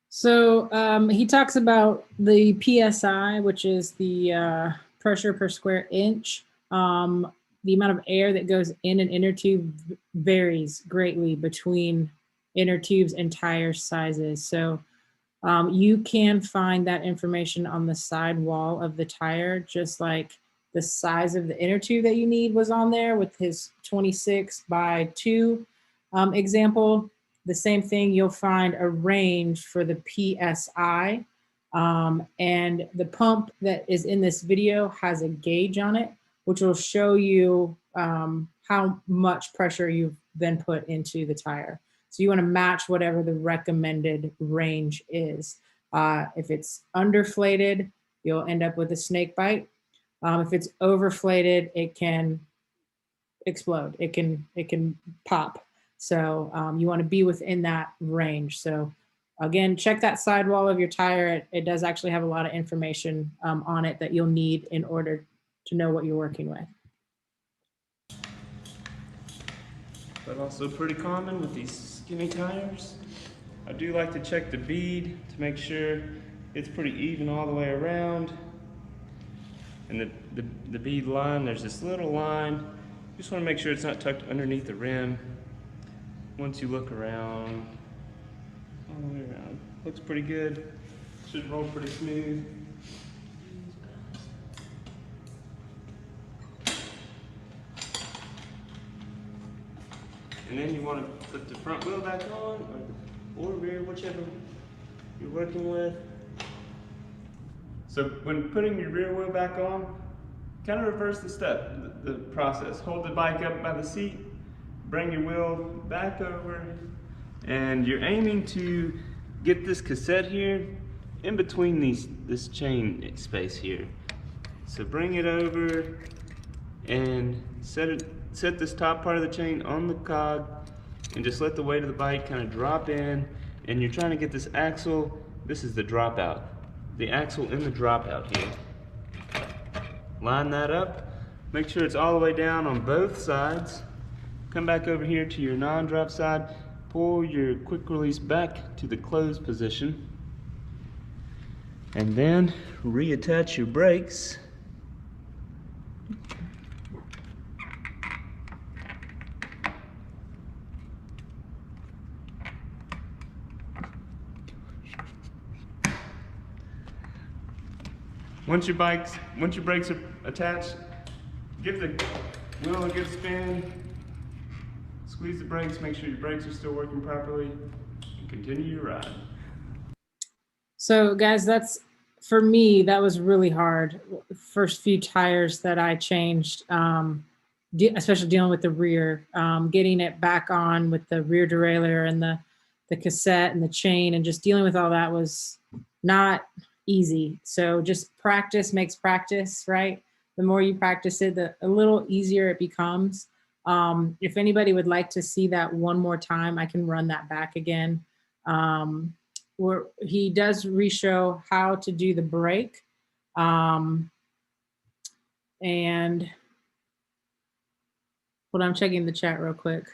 So he talks about the PSI, which is the pressure per square inch. The amount of air that goes in an inner tube varies greatly between inner tubes and tire sizes. So you can find that information on the side wall of the tire, just like the size of the inner tube that you need was on there with his 26/2 example. The same thing, you'll find a range for the PSI. And the pump that is in this video has a gauge on it, which will show you how much pressure you've then put into the tire. So you want to match whatever the recommended range is. If it's underflated, you'll end up with a snakebite. If it's overflated, it can explode. It can pop. So you want to be within that range. So again, check that sidewall of your tire. It does actually have a lot of information on it that you'll need in order to know what you're working with. But also pretty common with these skinny tires. I do like to check the bead to make sure it's pretty even all the way around. And the bead line, there's this little line. Just want to make sure it's not tucked underneath the rim. Once you look around, all the way around, looks pretty good. Should roll pretty smooth. And then you want to put the front wheel back on, or rear, whichever you're working with. So when putting your rear wheel back on, kind of reverse the process. Hold the bike up by the seat, bring your wheel back over, and you're aiming to get this cassette here in between this chain space here. So bring it over and set this top part of the chain on the cog, and just let the weight of the bike kind of drop in, and you're trying to get this axle. This is the dropout. The axle in the dropout here. Line that up. Make sure it's all the way down on both sides. Come back over here to your non-drop side. Pull your quick release back to the closed position. And then reattach your brakes. Once your brakes are attached, give the wheel a good spin, squeeze the brakes, make sure your brakes are still working properly, and continue your ride. So guys, for me, that was really hard. First few tires that I changed, especially dealing with the rear, getting it back on with the rear derailleur and the cassette and the chain, and just dealing with all that was not easy. So just practice makes practice, right? The more you practice it, a little easier it becomes. If anybody would like to see that one more time, I can run that back again. Where he does re-show how to do the brake. And hold on, I'm checking the chat real quick.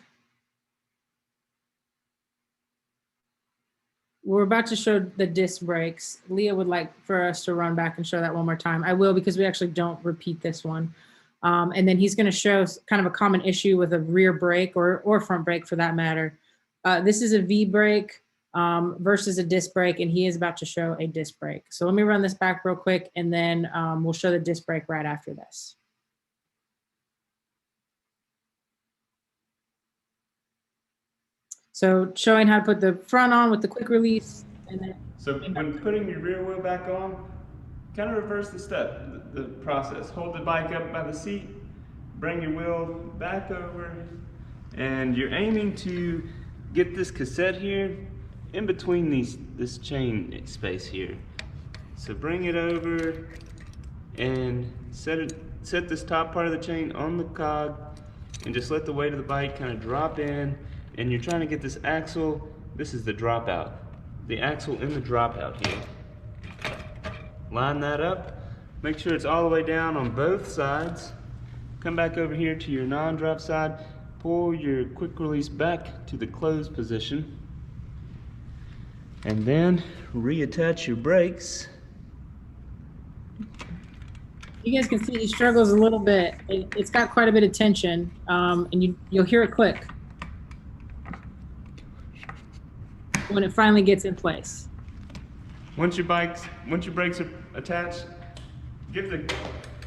We're about to show the disc brakes. Leah would like for us to run back and show that one more time. I will, because we actually don't repeat this one. And then he's going to show kind of a common issue with a rear brake or front brake for that matter. This is a V brake versus a disc brake, and he is about to show a disc brake. So let me run this back real quick, and then we'll show the disc brake right after this. So showing how to put the front on with the quick release. And then so when putting your rear wheel back on, kind of reverse the process. Hold the bike up by the seat, bring your wheel back over, and you're aiming to get this cassette here in between this chain space here. So bring it over and set this top part of the chain on the cog, and just let the weight of the bike kind of drop in, and you're trying to get this axle. This is the dropout. The axle in the dropout here. Line that up. Make sure it's all the way down on both sides. Come back over here to your non-drop side. Pull your quick release back to the closed position. And then reattach your brakes. You guys can see he struggles a little bit. It's got quite a bit of tension, and you'll hear it click when it finally gets in place. Once your brakes are attached, give the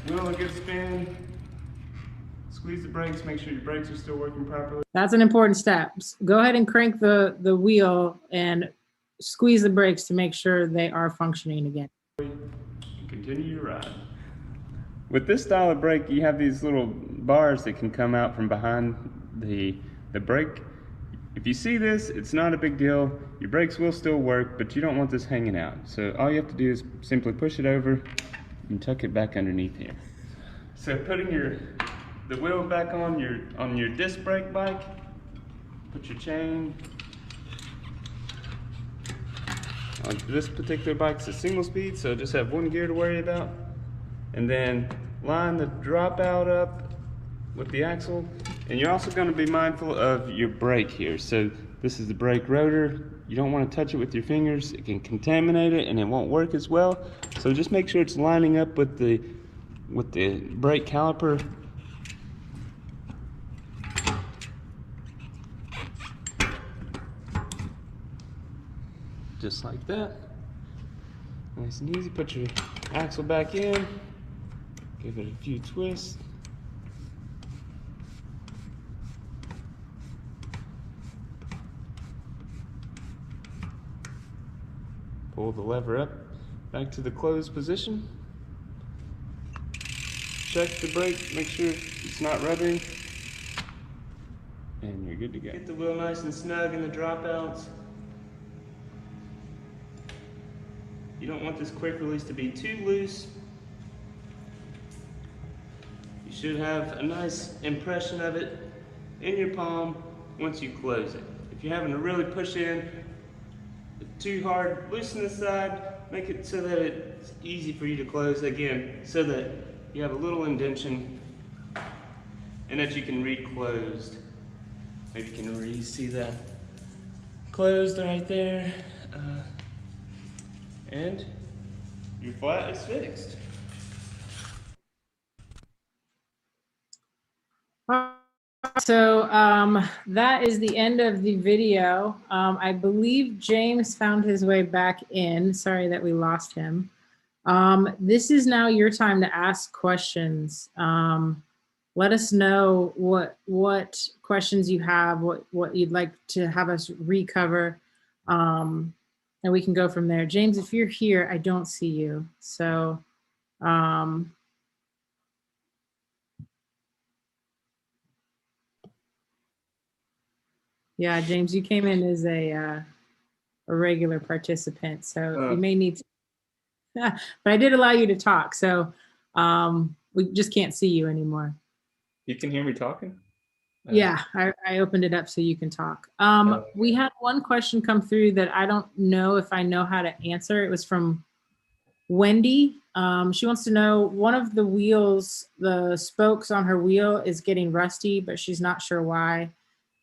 wheel a good spin, squeeze the brakes, make sure your brakes are still working properly. That's an important step. Go ahead and crank the wheel and squeeze the brakes to make sure they are functioning again. Continue your ride. With this style of brake, you have these little bars that can come out from behind the brake. If you see this, it's not a big deal. Your brakes will still work, but you don't want this hanging out. So all you have to do is simply push it over and tuck it back underneath here. So putting the wheel back on your disc brake bike, put your chain. On this particular bike, it's a single speed, so just have one gear to worry about. And then line the dropout up with the axle. And you're also going to be mindful of your brake here. So This is the brake rotor. You don't want to touch it with your fingers. It can contaminate it and it won't work as well. So just make sure it's lining up with the brake caliper. Just like that. Nice and easy. Put your axle back in. Give it a few twists. Pull the lever up back to the closed position. Check the brake, make sure it's not rubbing. And you're good to go. Get the wheel nice and snug in the dropouts. You don't want this quick release to be too loose. You should have a nice impression of it in your palm once you close it. If you're having to really push in too hard, loosen the side, make it so that it's easy for you to close again, so that you have a little indentation and that you can read closed. Maybe you can see that closed right there. And your flat is fixed. So that is the end of the video. I believe James found his way back in. Sorry that we lost him. This is now your time to ask questions. Let us know what questions you have, what you'd like to have us recover, and we can go from there. James, if you're here, I don't see you. So yeah, James, you came in as a regular participant, so you may need to, but I did allow you to talk, so we just can't see you anymore. You can hear me talking? Yeah, I opened it up so you can talk. We had one question come through that I don't know if I know how to answer. It was from Wendy. She wants to know, one of the wheels, the spokes on her wheel is getting rusty, but she's not sure why.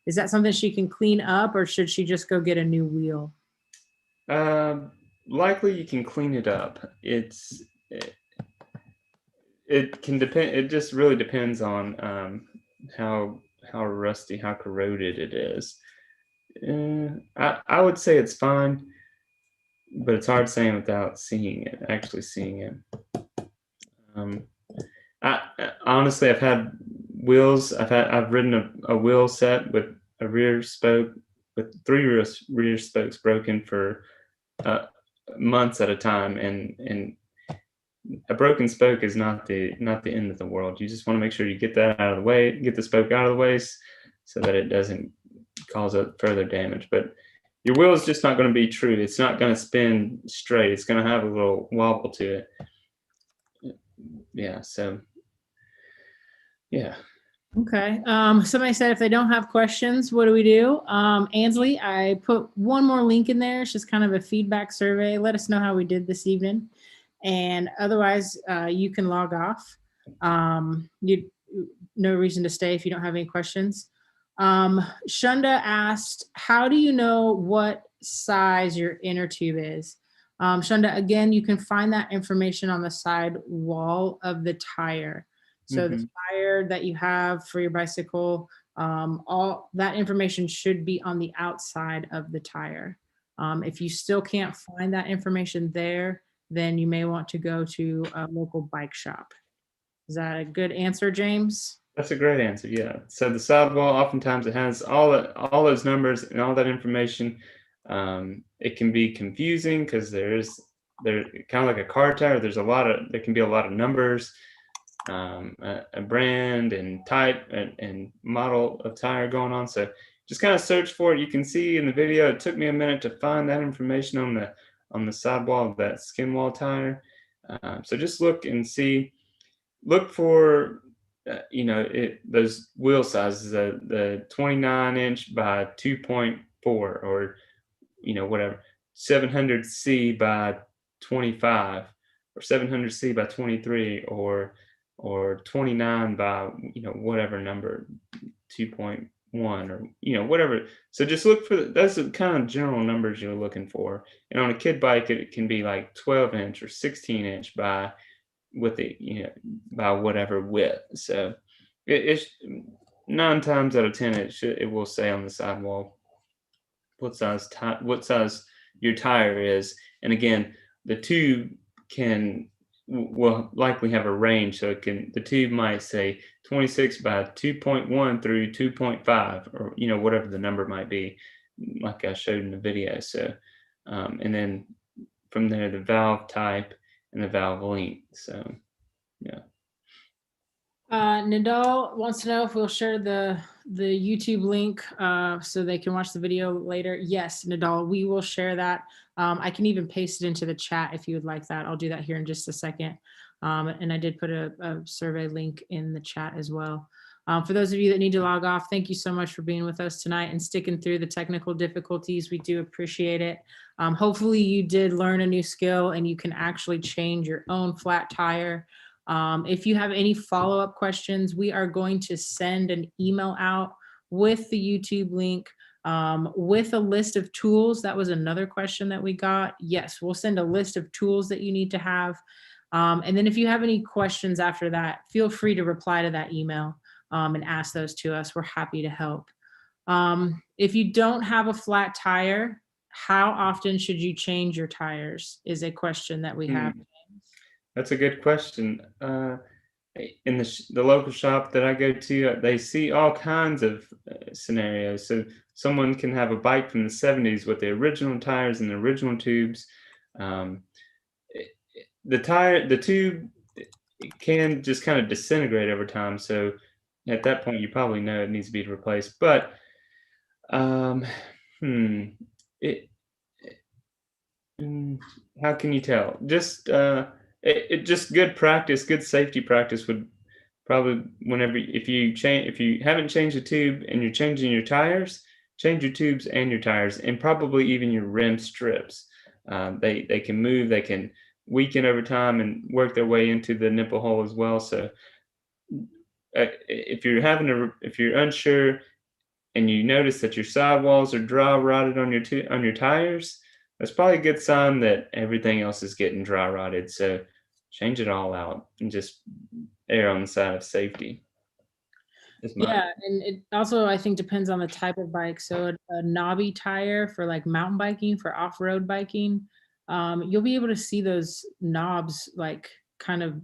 Is that something she can clean up, or should she just go get a new wheel? Likely you can clean it up. It can depend. It just really depends on how rusty, how corroded it is. I would say it's fine, but it's hard saying without actually seeing it. Honestly, I've had wheels. I've ridden a wheel set with a rear spoke, with 3 rear spokes broken for months at a time, and a broken spoke is not the end of the world. You just want to make sure you get that out of the way, get the spoke out of the way, so that it doesn't cause further damage. But your wheel is just not going to be true. It's not going to spin straight. It's going to have a little wobble to it. Yeah. So. Yeah. Okay. Somebody said if they don't have questions, what do we do? Ansley, I put one more link in there. It's just kind of a feedback survey. Let us know how we did this evening. And otherwise, you can log off. No reason to stay if you don't have any questions. Shunda asked, how do you know what size your inner tube is? Shunda, again, you can find that information on the side wall of the tire. So the tire that you have for your bicycle, all that information should be on the outside of the tire. If you still can't find that information there, then you may want to go to a local bike shop. Is that a good answer, James? That's a great answer. Yeah. So the sidewall, oftentimes it has all those numbers and all that information. It can be confusing because they're kind of like a car tire. There can be a lot of numbers, a brand and type and model of tire going on. So just kind of search for it. You can see in the video, it took me a minute to find that information on the sidewall of that skin wall tire. So just look and see. Look for those wheel sizes, the 29-inch by 2.4, or whatever, 700C by 25, or 700C by 23, or 29 by whatever number, 2. or whatever. So just look for that's the kind of general numbers you're looking for. And on a kid bike, it can be like 12-inch or 16-inch by with the by whatever width. So it's 9 times out of 10 it will say on the sidewall what size your tire is. And again, the tube will likely have a range, so the tube might say 26 by 2.1 through 2.5, or whatever the number might be, like I showed in the video. So and then from there, the valve type and the valve length. So yeah. Nadal wants to know if we'll share the YouTube link so they can watch the video later. Yes, Nadal, we will share that. I can even paste it into the chat if you would like that. I'll do that here in just a second. And I did put a survey link in the chat as well. For those of you that need to log off, thank you so much for being with us tonight and sticking through the technical difficulties. We do appreciate it. Hopefully you did learn a new skill and you can actually change your own flat tire. If you have any follow-up questions, we are going to send an email out with the YouTube link, with a list of tools. That was another question that we got. Yes, we'll send a list of tools that you need to have. And then if you have any questions after that, feel free to reply to that email and ask those to us. We're happy to help. If you don't have a flat tire, how often should you change your tires is a question that we have. That's a good question. In the local shop that I go to, they see all kinds of scenarios. So someone can have a bike from the 70s with the original tires and the original tubes. The tube can just kind of disintegrate over time. So at that point, you probably know it needs to be replaced. But how can you tell? Just just good practice, good safety practice would probably if you haven't changed the tube and you're changing your tires, change your tubes and your tires, and probably even your rim strips. They can move, they can weaken over time and work their way into the nipple hole as well. So if you're unsure and you notice that your sidewalls are dry rotted on your tires, that's probably a good sign that everything else is getting dry rotted. So change it all out and just err on the side of safety. Yeah, and it also, I think, depends on the type of bike. So a knobby tire for like mountain biking, for off-road biking, you'll be able to see those knobs like kind of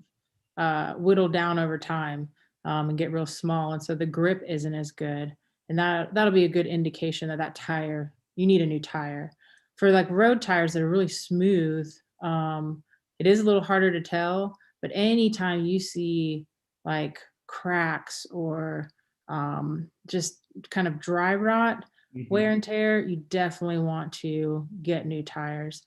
whittle down over time and get real small. And so the grip isn't as good. And that'll be a good indication that tire, you need a new tire. For like road tires that are really smooth, it is a little harder to tell. But anytime you see like cracks or just kind of dry rot, wear and tear, you definitely want to get new tires.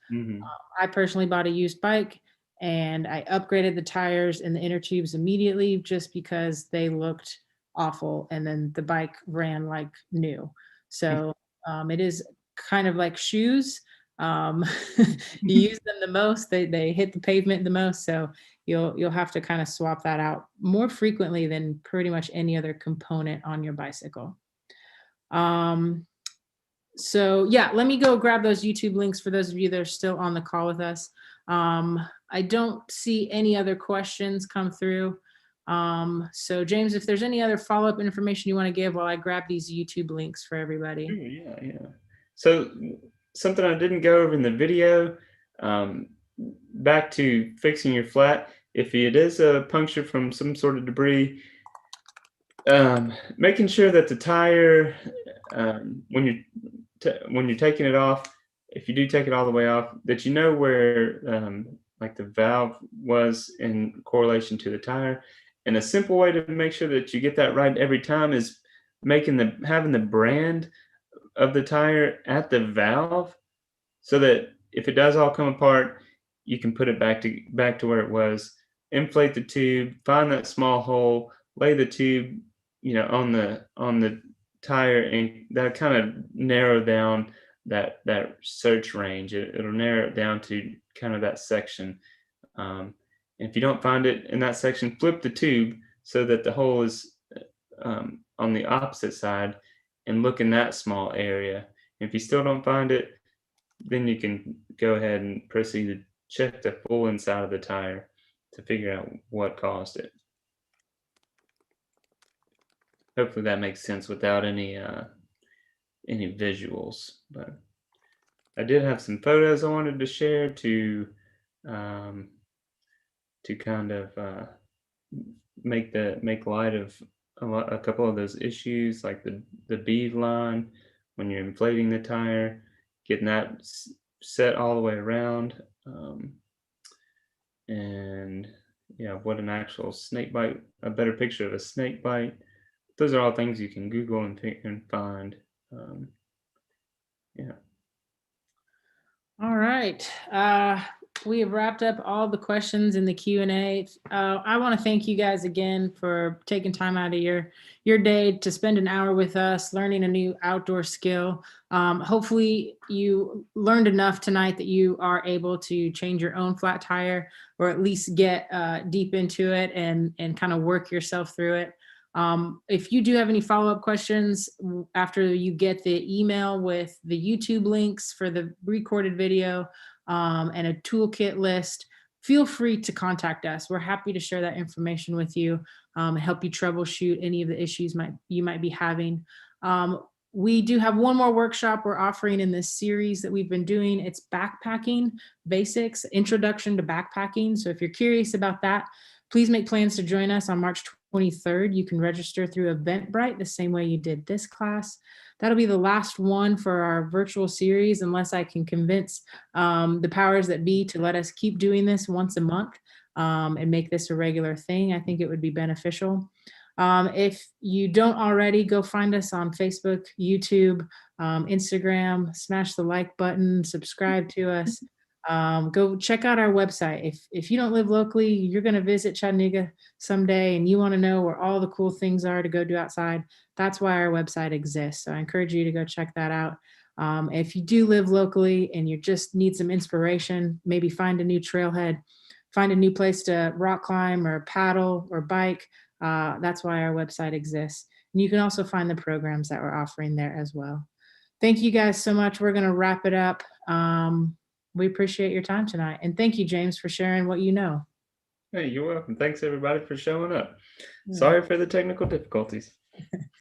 I personally bought a used bike and I upgraded the tires and the inner tubes immediately just because they looked awful, and then the bike ran like new. So it is kind of like shoes. You use them the most, they hit the pavement the most. So you'll have to kind of swap that out more frequently than pretty much any other component on your bicycle. So yeah, let me go grab those YouTube links for those of you that are still on the call with us. I don't see any other questions come through. So James, if there's any other follow-up information you want to give while I grab these YouTube links for everybody. Yeah. So something I didn't go over in the video, back to fixing your flat. If it is a puncture from some sort of debris, making sure that the tire, when you're taking it off, if you do take it all the way off, that you know where like the valve was in correlation to the tire. And a simple way to make sure that you get that right every time is having the brand of the tire at the valve, so that if it does all come apart, you can put it back to where it was. Inflate the tube, find that small hole, lay the tube, on the tire, and that kind of narrow down that search range. It'll narrow it down to kind of that section. And if you don't find it in that section, flip the tube so that the hole is on the opposite side, and look in that small area. If you still don't find it, then you can go ahead and proceed to check the full inside of the tire to figure out what caused it. Hopefully that makes sense without any visuals. But I did have some photos I wanted to share um, to kind of make light of a couple of those issues, like the bead line when you're inflating the tire, getting that set all the way around, and yeah, what an actual snake bite, a better picture of a snake bite. Those are all things you can Google and find. Yeah. All right. We have wrapped up all the questions in the Q&A. I want to thank you guys again for taking time out of your day to spend an hour with us, learning a new outdoor skill. Hopefully you learned enough tonight that you are able to change your own flat tire, or at least get deep into it and kind of work yourself through it. If you do have any follow-up questions after you get the email with the YouTube links for the recorded video and a toolkit list, feel free to contact us. We're happy to share that information with you and help you troubleshoot any of the issues you might be having. We do have one more workshop we're offering in this series that we've been doing. It's backpacking basics, introduction to backpacking. So if you're curious about that, please make plans to join us on March 23rd. You can register through Eventbrite the same way you did this class. That'll be the last one for our virtual series, unless I can convince the powers that be to let us keep doing this once a month and make this a regular thing. I think it would be beneficial. If you don't already, go find us on Facebook, YouTube, Instagram, smash the like button, subscribe to us. Go check out our website. If you don't live locally, you're going to visit Chattanooga someday and you want to know where all the cool things are to go do outside, that's why our website exists. So I encourage you to go check that out. If you do live locally and you just need some inspiration, maybe find a new trailhead, find a new place to rock climb or paddle or bike, that's why our website exists. And you can also find the programs that we're offering there as well. Thank you guys so much. We're going to wrap it up. We appreciate your time tonight. And thank you, James, for sharing what you know. Hey, you're welcome. Thanks everybody for showing up. Sorry for the technical difficulties.